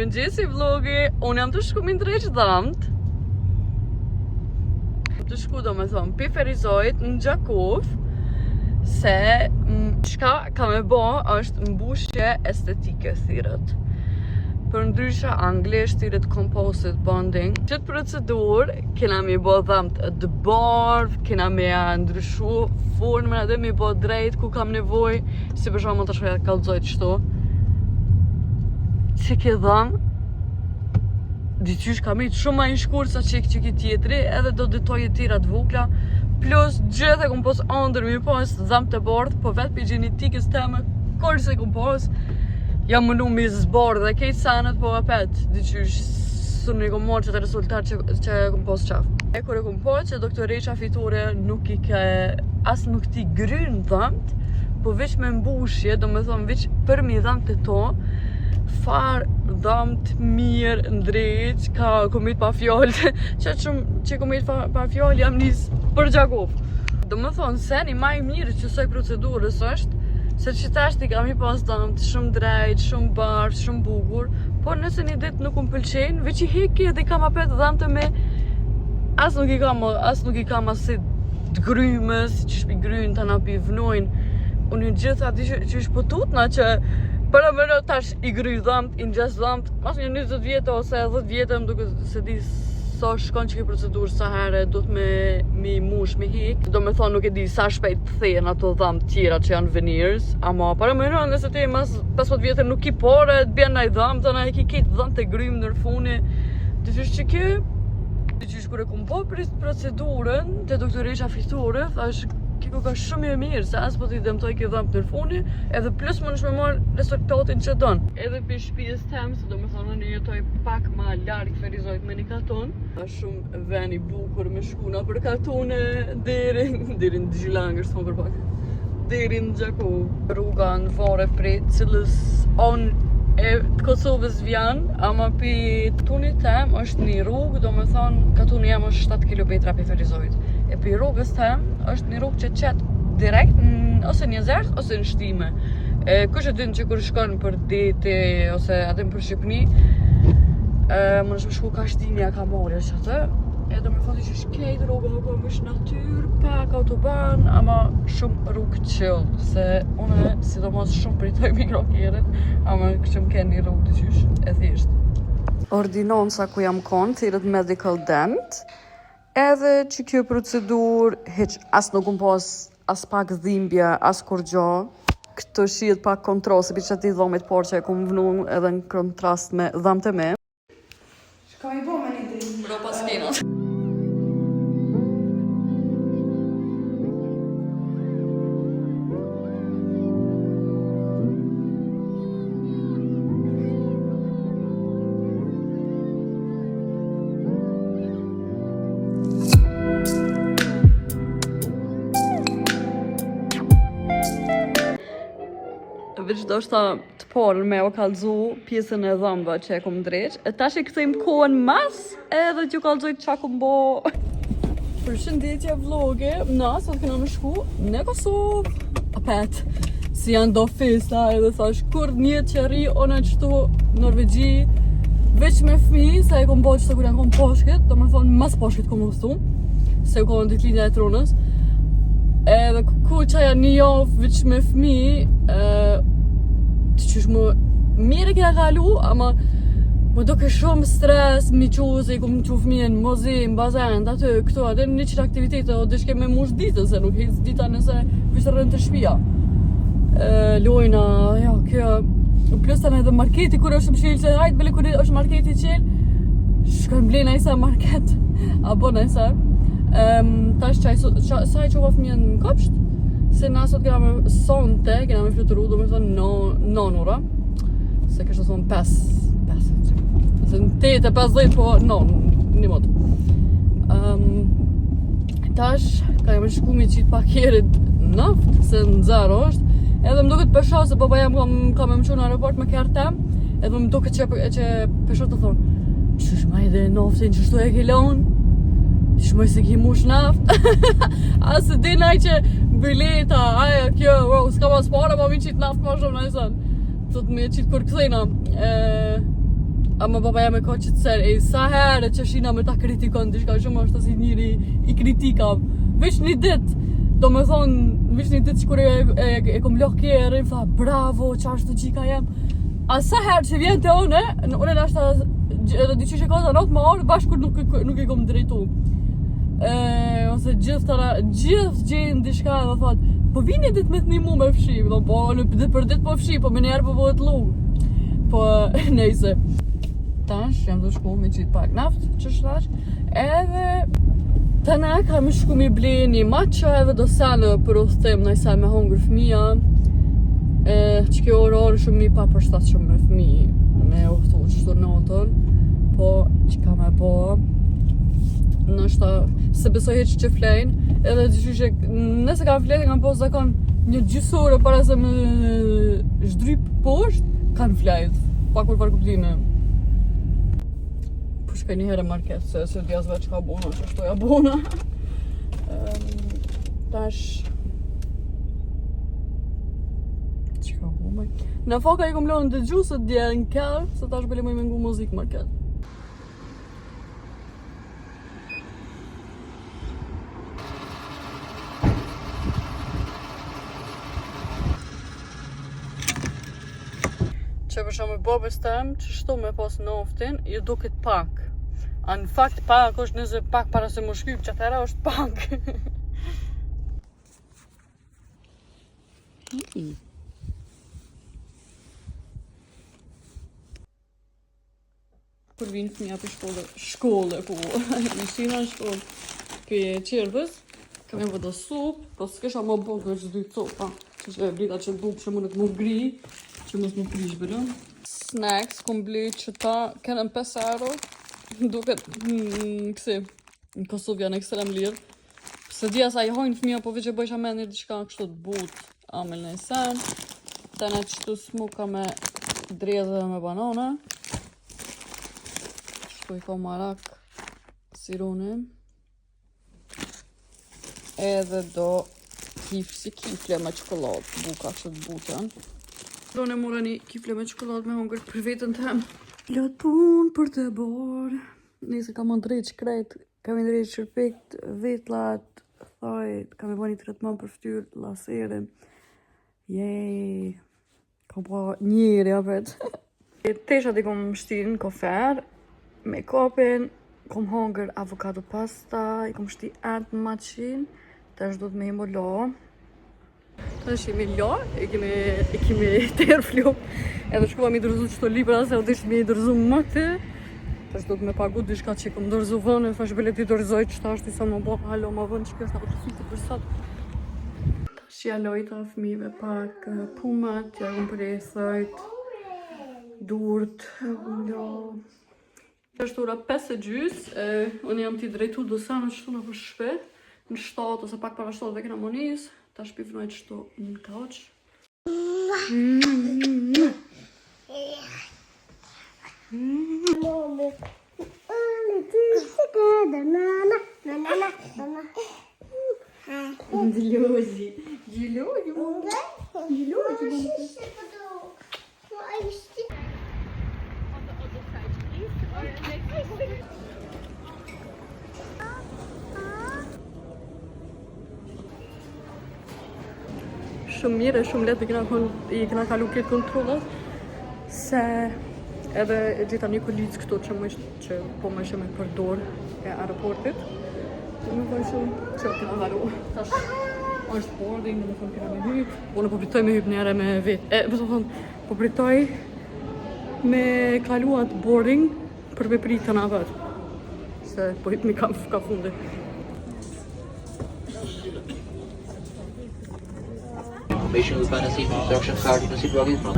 Mirëmëngjesi vlogi, unë jam të shku mi ndreq dhamt. Të shku do me thonë pi Ferizojt në Gjakov, se çka ka me bo është mbushje estetike thirët. Për ndryshe anglisht thirët composite bonding. Qëtë procedur kena mi bo dhamt të bardh, kena me ndryshu formën edhe mi bo drejt ku kam nevoj, si për shkak të shkoja kallëzoj qëto. Që ke dhamë, diqysh kam rritë shumë ma i shkur sa që ki tjetri, edhe do detoje tira të vukla, plus gjithë e kom pos ndër mi pos dhamë të bardh, po vetë për genetikës teme, kërë se kom pos, jam mënu mi zbardh dhe kejtë sanët, po apet, diqysh së në i kom morë që të rezultat që kom pos qafë. E kërë kom pos që doktoresha fitore nuk i ke, as nuk ti grynë dhamt, po veç me mbushje, do me thonë veç për mi dhamt e to, farë dhamt mirë ndrejt, ka komit pa fjallë, që komit pa fjallë jam njësë për Gjakov. Do me thonë se një maj mirë që soj procedurës është, se që tashti kam i pas dhamt shumë drejt, shumë bardh, shumë bukur, por nëse një ditë nuk më pëlqenë, veç i heki edhe i kam apet dhamt me, as nuk i kam asi të grymës, që shpi grynë të na pi vnojnë, unë një gjitha di që është pëtutna që për më në tash i gry dhamt, i ngjas dhamt, mas një 20 vjetë ose 10 vjetë më duke se di sa shkon që ki procedurë sa herë do të me mush, me hik. Do me thonë nuk e di sa shpejt të thejnë ato dhamt tjera që janë veneers, ama për më në nëse ti mas 15 vjetë nuk i pore, të bjen naj dhamt, ana e ki ketë dhamt e grym nër funi. Diqysh që kjo, diqysh kur e kom po procedurën të doktoresha fitore, thash kiko ka shumë e mirë, se as po t'i dëmtoj kjo dhamt nër funi, edhe plus më nëshme marrë rezultatin që donë. Edhe për shpijës tem, se do me thonë në jetoj pak ma largë Ferizojt me një katon. A shumë ven i bukur me shkuna për katone, deri në Gjilangër, s'mo për pak. Deri në Gjakov. Rruga në vare prej cilës on e Kosovës vjan, ama për tunit tem është një rrugë, do me thonë katoni jam është 7 km për Ferizojt. E për rrugës tem është një rrugë që qetë direkt ose një zerë ose në shtime. Kush e dynë që kur shkon për dete ose atim për Shqipni, më nëshme shku ka shtinja ka morja që atë, e do me thonë që shkejt rrugë më është natyrë, pak autoban, ama shumë rrugë qëllë, se une sidomos shumë pritoj mikrokjerit, ama këshëm ken një rrugë të qysh, e thjesht. Ordinonca ku jam konë, thirët medical dent, edhe që kjo procedur, heq as nuk më pas as pak dhimbja, as kur gjo, këtë shihet pak kontrol, se për që ti dhomit por që e kom vënu edhe në kontrast me dhamt e me. Shka i bo me një dhimbë? Bro pas kena. Veç do shta të porën me o kalzu pjesën e dhamba që e kom dreq. E tash e këthejmë kohën mas edhe t'ju kalzoj qa kom bo. Përshëndetje vloge, sot këna me shku në Kosovë. Apet, si janë do festa edhe thash kur një qëri ona qëtu Norvegji, veç me fmi, se e kom bo qëto kur janë kom poshket, do me thonë mas poshket kom ustu, se u kom në ditë linja e tronës. Edhe ku qaja një javë veç me fmi, të qysh më mire kena kalu, ama më doke shumë stres, mi qose, i kom qu fëmijën, mozim, bazend, aty, këto, edhe një qëtë aktivitete, o dëshke me mush ditën, se nuk hejtë dita nëse vishë rënë të shpia. Lojna, ja, kjo, plus të në edhe marketi, kur është më shilë, që hajtë bele kur është marketi qelë, shkojnë blej nëjse market, a bo nëjse. Tash saj qova fëmijën në kopsht, se na sot kena me sonte, kena me fluturu, do me thonë 9 ora, se kështë thonë 5, se në 8-50, po 9, një mod. Tash, ka jam shku mi qitë pak jerit naft, se në 0 është, edhe më duket përsho, se baba jam ka me më qu në aeroport me kërë tem, edhe më duket që përsho të thonë, qysh ma edhe naftin që shtu e kelon? Shmoj se ki mush naft. Asë dinaj që bileta, aja kjo, wow, s'ka mas para, ma mi qitë naft ma shumë nëjësën. Të të me qitë kur këthejna. Ama babaja me ka qëtëser, sa herë që shina me ta kritikon diçka shumë është si njëri i kritikam. Veç një ditë, do me thonë, veç një ditë që kur e kom loh kjerë, i tha bravo, qa është të qika jem. A sa herë që vjen të une nashta edhe diqysh e ka të natë më orë, bashkë kur nuk i kom drejtu. Ose gjithë gjenë diçka dhe thot, po vini ditë me të një mu me fshi, po për ditë po fshi, po me njerë po bëhet lugë. Po nejse. Tash jam të shku me qitë pak naft, që shtash, edhe të ne kam shku mi ble një matcha edhe do sene për udhëtim nëjse me hongër fëmija, që kjo orë shumë mi pa përshtat shumë me fëmi me udhëtu qështu natën, po që ka me bo, nështë se besoj heq që flejnë, edhe që nëse kam flejnë, kam po zakon një gjysore para se me zhdryp poshtë, kanë flejtë, pa kur par kuptime. Shkaj një herë market, se djas veç ka bona, që shtoja bona. Tash... Që ka bona? Në faka i kom lënë të gju se dje në kërë, se tash bële më i mengu muzik market. Që për shumë babës tem, që shto me pas naftin, ju duket pak. A në fakt pak është nëse pak para se më shkyp, që atëra është pak. Kur vinë fëmija për shkolle, po, mësina në shkollë, këj qervës, kam e vëdo supë, po s'kesha më bëgë është 2 copa, që e brita që bukë që mundet më gri, që mos më prish bërë. Snacks, kom ble që ta kënën 5 euro, duket kësi, në Kosovë janë ekstrem lirë. Se dhja sa i hojnë fëmija, po veç e bëjsha me një diçka kështu të butë, amel në i sen. Tene qëtu smuka me drezë dhe me banana. Qëtu i ka marak, siruni. Edhe do kifle me qokoladë, buka që të butën. Do në mora një kifle me qokoladë me hongër për vetën tem. Lot pun për të borë. Nese kam ndrejt shkrejt, kam ndrejt shërpekt, vetlat, thajt, kam e bo një tretman për ftyrë, laserin. Jej, kam po njëri apet. Teshat i kom shtirë në kofer, me kapin, kom hongër avokado pasta, i kom shti ant në maqin, tash do të me jemo la. Tash jemi la, e kemi tërë flop, edhe shkova mi dërzu qëto libra, se o dishtë mi dërzu më të. Tash do të me pagu dishka që i kom dërzu vënë, e thash bele ti dërzoj që ta është i sa më bo, halo ma vënë që kjo s'na këtë fitë për sot. Tash ja lojta fëmive pak pumat, ja kom presajt, durt, është ora 5:30, unë jam ti drejtu do sa në qëtu në për shpe, në 7 ose pak para 7 dhe kena monis, ta shpifnoj qëtu në kauq. Gjilozi, shumë mirë e shumë letë i kena kalu këtë kontrollat, se edhe e gjitha një kolicë këto që më ishtë që po më ishte me përdor e aeroportit. Më thonë shumë që kena kalu. Tash është boarding, më thonë kena me hyp. Unë po pritoj me hyp njëre me vetë. Më thonë, po pritoj me kalu atë boarding për me pritë të nga vetë. Se po hyp mi ka fundi. Information with fantasy construction card you can see blogging from.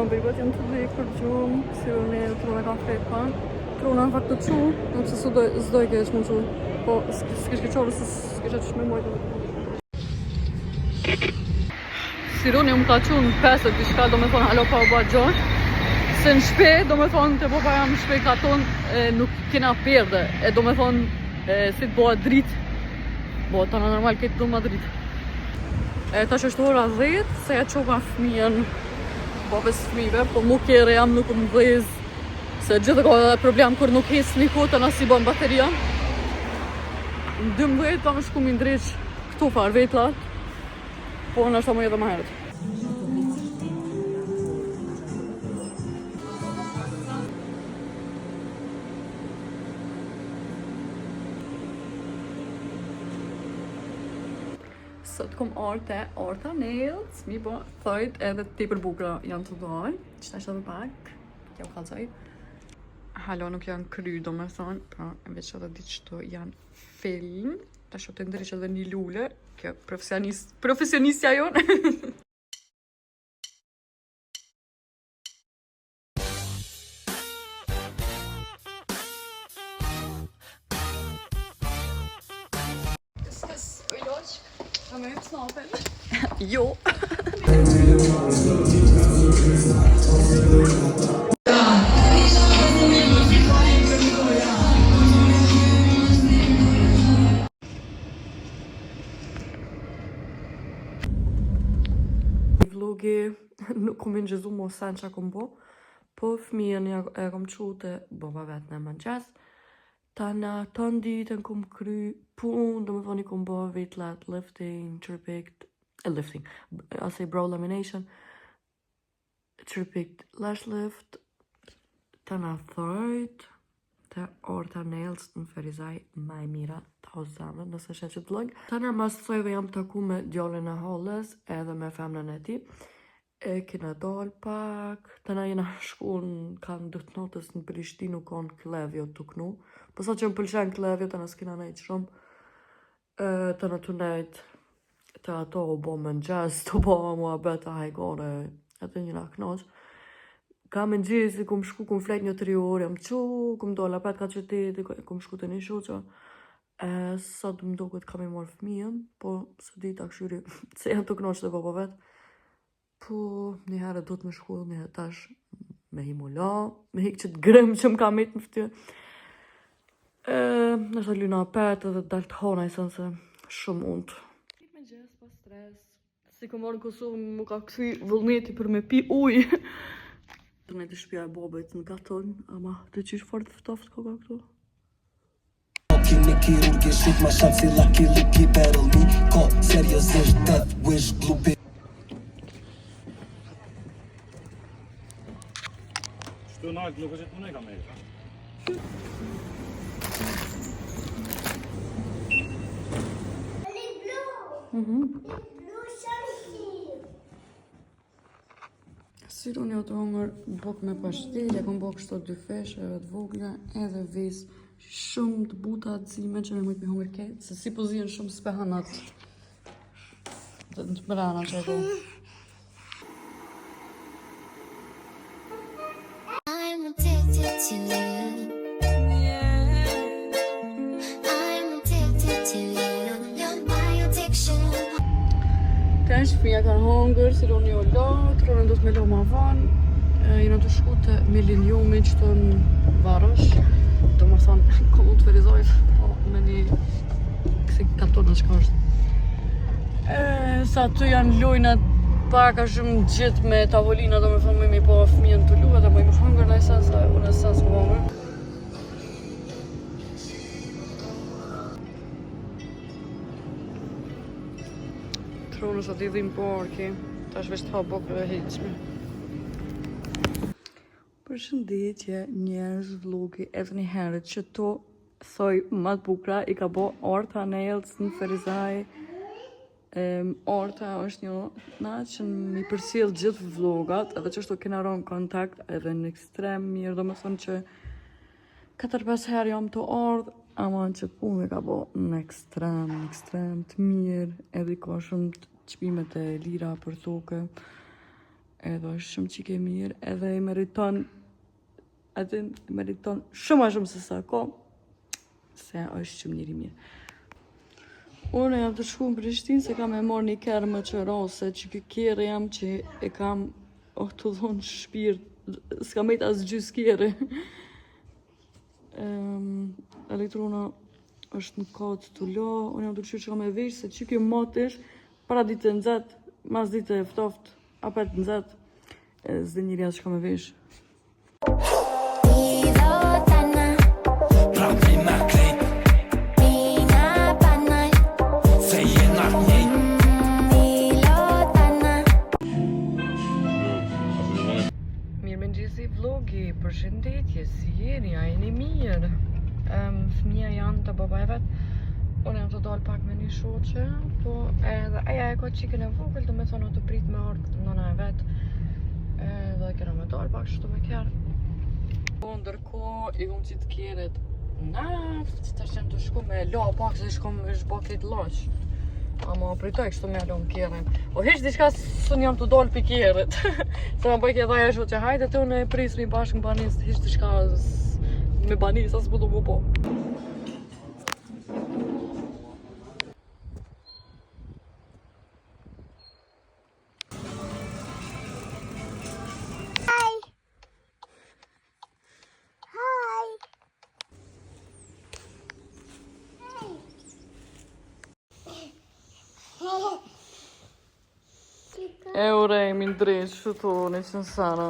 Bëjbat janë të dhe i përgjumë, si unë e truna ka fejt pa. Truna në fakt të qu, në që s'doj ke e që më qu. po s'kishte qenë se s'kishte çmë mojtë. Sironi më ka qenë 5 diçka, domethënë halo pa u bë gjë. Se në shpe, domethënë te baba jam në shpe ka thonë nuk kena perde, e domethënë si të bëhet dritë. Bëhet tana normal këtë do më dritë. E tash është ora 10, se ja çova fëmijën babës fëmijëve, po mu kere jam nuk më vëz. Se gjithë ka edhe problem kur nuk hes një kohë na si bën bateria. Në 12 pa më shku mi ndreq këtu farë vetlat, po në është ta më edhe më herët. Sot kom Orta Nails, mi po thojt edhe tepër bukra janë të dojnë, qëta është edhe pak, kjo kalzoj. Halo nuk janë kry, do me thonë, pra veç edhe ditë që të janë film, ta shumë të ndryq edhe një lullë, kjo profesionistja jonë. Ga me ut snapel? Jo. Vlogi nuk kom ingjezu mo sen që kom bo, po fëmijën e kom qute baba vetë në mëngjes. Tana të ditën kom kry punë, do më thoni kom bo vetlat, lifting, çrpikt, lifting, asaj brow lamination, çrpikt, lash lift, tana thojt, të Orta Nails në Ferizaj maj mira të hozamën, nëse shetë që të vlog. Tana mas thojve jam taku me djallin e halles edhe me femnën e ti. E kena dal pak, tana jena shku në kanë 2 notës në Prishtinë, kanë klevjo të knu. Po sa që më pëlqen klevjo, tana s'kena nejtë shumë. Tana të nejtë të ato u bo më nxez, të bo mua beta hajgore, atë njëna knoq. Ka më nxezi, kum shku, kum flet një 3 orë, jam qu, kum dola pet ka qyteti, kum shku të një shuqa. Sa du më do këtë kam i marrë fëmijën, po së dita këshyri, se janë të knoq të baba vetë. Po, një herë do të më shku, një herë tash me himula, me hik që të grëm që më ka met në ftyrë. Nështë të lyna petë edhe të dalë të hona i sënë se shumë undë. Me gjesë, pa stres. Si kom marrë në Kosovë, më ka këthy vullneti për me pi ujë. Të me të shpja e bobet në gaton, ama të qysh fort ftoft ko ka këtu. Kini kirurgi shit ma shak si lucky licky battle me ko seriozisht death wish glupi. Shtu nalt nuk është punoj ka me. Sironi o të hongër bok me pashtelje, kom bok shto 2 feshe të vogla edhe vis shumë të buta të zime që me mujtë me hongër ketë, se si po zihen shumë spehanat të brana që e ko. I'm addicted to you. I'm addicted to you. You're my addiction. Tash fëmija kanë hongër, Sironi o latë, Ronen do të me lo ma vanë. Jena të shku të Millenniumi që të në Varosh. Do më thonë, kollu të Ferizajt, me një kësi katona që ka është. Sa të janë lojnat paka shumë gjithë me tavolina, do më thonë me mi po fëmijën të luë dhe me më hongër në esens, unë esens më hongër. Tronë sa t'i dhim porki, ta është veç të ha bokë dhe heqme. Përshëndetje njerëz vlogi edhe një herët që to thoj matë bukra i ka bo Orta Nails në Ferizaj. Orta është një na që mi përcjell gjithë vlogat edhe që shto kena ronë kontakt edhe në ekstrem mirë, do me thonë që 4-5 herë jam të ardhë, ama që punë ka bo në ekstrem të mirë, edhe ka shumë të qpimet e lira për toke, edhe është shumë qike mirë, edhe i meriton shumë a shumë se sa ko. se është shumë njëri mirë. Unë jam të shku në Prishtinë se kam e marrë një kerë më qërose, që kjo kjerë jam që e kam të dhonë shpirt, s'ka mejt as gjys kjerë. Elektrona është në katë të la, unë jam të qyrë që kam e vesh, se që kjo matër, para ditë e nëzat, mas ditë e ftoft, apet nëzat, zde njëri asë që kam e vesh. Vlogi, përshëndetje, si jeni, a jeni mirë? Fëmija janë të babaj vetë, unë jam të dalë pak me një shoqe, po edhe aja e ka qikën e vogël, do me thonë të prit me ardhë nëna e vetë, dhe kena me dalë pak shtu me kjerë. Po ndërko, i kom qitë kjeret naft, të shem të shku me la pak se shkom është bakit lash. Ama pritoj kështu me alon kjerën. O heq diçka së jam të dollë për kjerët. Se më bëjke dha e shoqe, hajde të unë e prisri bashkë në banis, heq diçka me banis, asë më do më po. E urej, mi ndrejt, shuto, në që nësana.